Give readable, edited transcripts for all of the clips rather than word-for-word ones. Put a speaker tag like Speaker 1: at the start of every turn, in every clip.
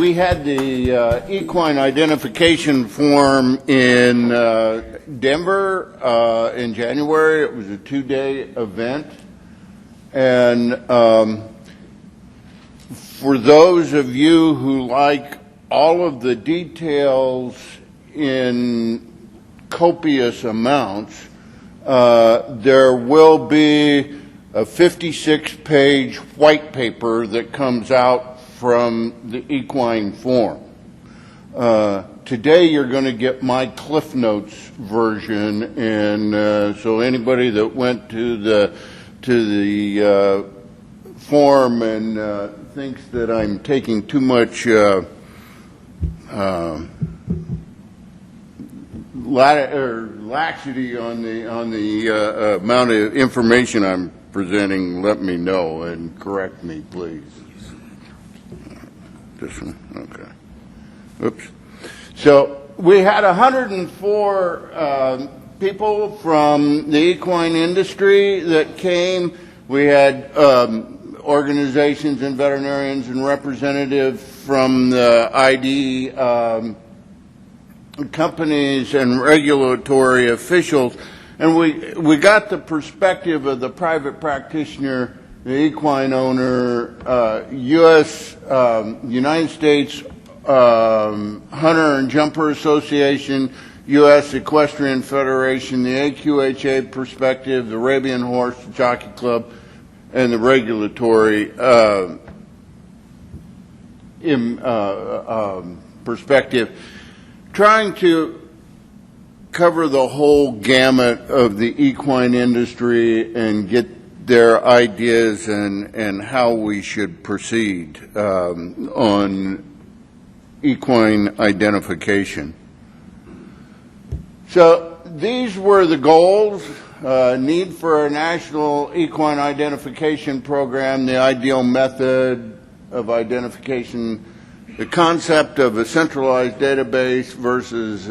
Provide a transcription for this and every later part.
Speaker 1: We had the equine identification form in Denver in January. It was a 2-day event. And for those of you who like all of the details in copious amounts, there will be a 56-page white paper that comes out from the equine form. Today you're going to get my Cliff Notes version, and so anybody that went to the form and thinks that I'm taking too much laxity on the amount of information I'm presenting, let me know and correct me, please. This one, okay. Oops. So we had 104 people from the equine industry that came. We had organizations and veterinarians and representatives from the ID companies and regulatory officials, and we got the perspective of the private practitioner, the equine owner, United States Hunter and Jumper Association, U.S. Equestrian Federation, the AQHA perspective, the Arabian Horse Jockey Club, and the regulatory perspective, trying to cover the whole gamut of the equine industry and get their ideas and how we should proceed on equine identification. So these were the goals: need for a national equine identification program, the ideal method of identification, the concept of a centralized database versus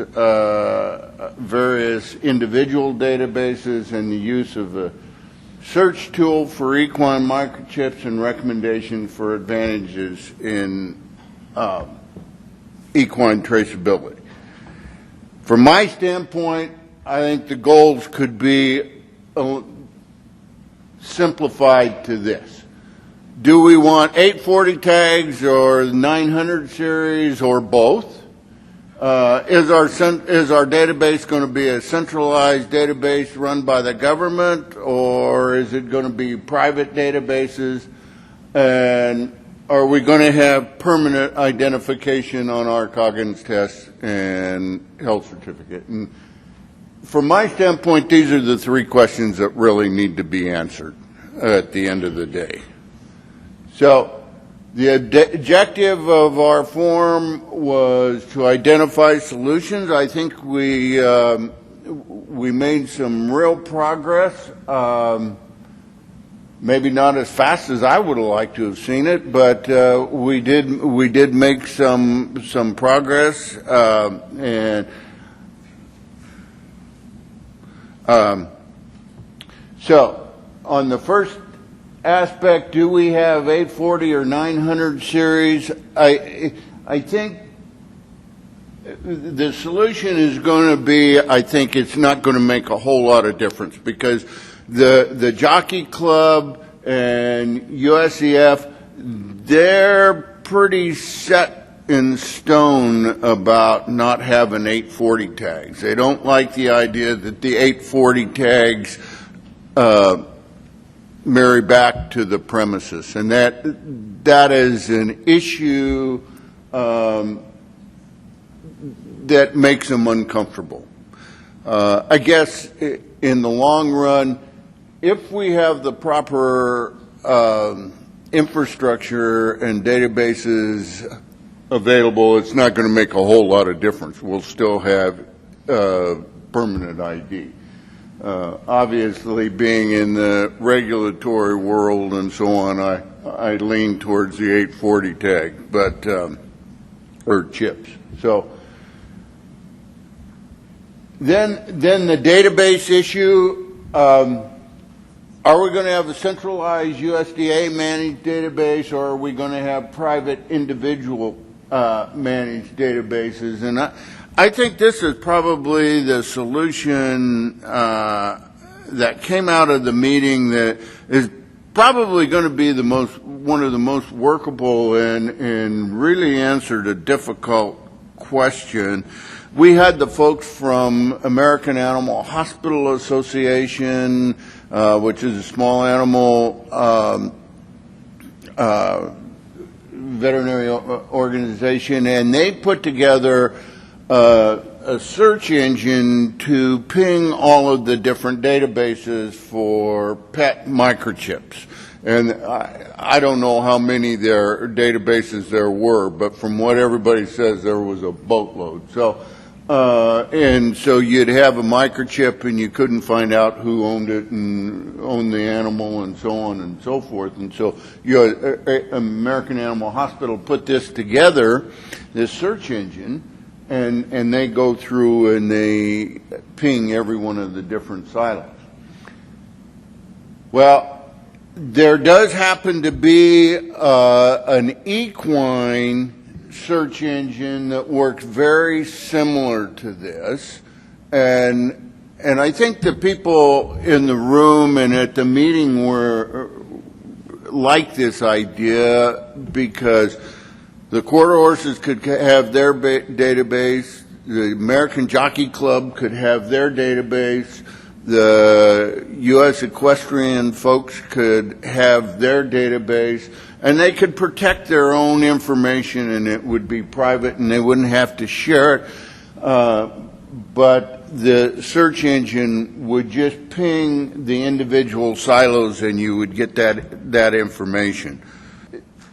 Speaker 1: various individual databases, and the use of a search tool for equine microchips, and recommendation for advantages in equine traceability. From my standpoint, I think the goals could be simplified to this. Do we want 840 tags or 900 series or both? Is our database going to be a centralized database run by the government, or is it going to be private databases? And are we going to have permanent identification on our Coggins test and health certificate? And from my standpoint, these are the three questions that really need to be answered at the end of the day. So the objective of our form was to identify solutions. I think we made some real progress. Maybe not as fast as I would have liked to have seen it, but we did make some progress. So on the first aspect, do we have 840 or 900 series? I think the solution is going to be, I think it's not going to make a whole lot of difference, because the Jockey Club and USEF, they're pretty set in stone about not having 840 tags. They don't like the idea that the 840 tags marry back to the premises, and that is an issue that makes them uncomfortable. I guess in the long run, if we have the proper infrastructure and databases available, it's not going to make a whole lot of difference. We'll still have permanent ID. Obviously, being in the regulatory world and so on, I lean towards the 840 tag, but or chips. So then the database issue. Are we going to have a centralized USDA managed database, or are we going to have private individual managed databases. And I think this is probably the solution that came out of the meeting that is probably going to be one of the most workable and really answered a difficult question. We had the folks from American Animal Hospital Association, which is a small animal veterinary organization, and they put together a search engine to ping all of the different databases for pet microchips. And I don't know how many databases there were, but from what everybody says, there was a boatload. So, and so you'd have a microchip and you couldn't find out who owned it and owned the animal and so on and so forth. And so American Animal Hospital put this together, this search engine, and they go through and they ping every one of the different silos. Well, there does happen to be an equine search engine that works very similar to this, and I think the people in the room and at the meeting were like this idea because the quarter horses could have their database, the American Jockey Club could have their database, the U.S. equestrian folks could have their database, and they could protect their own information and it would be private and they wouldn't have to share it. But the search engine would just ping the individual silos and you would get that information.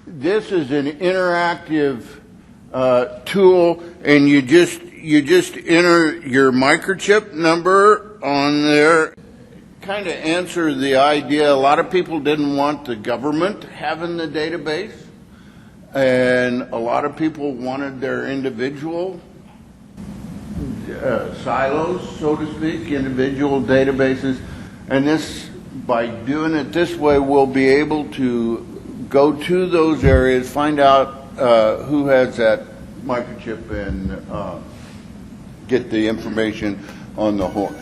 Speaker 1: This is an interactive tool, and you just enter your microchip number on there. Kind of answer the idea. A lot of people didn't want the government having the database, and a lot of people wanted their individual silos, so to speak, individual databases. And this, by doing it this way, we'll be able to go to those areas, find out who has that microchip, and get the information on the horse.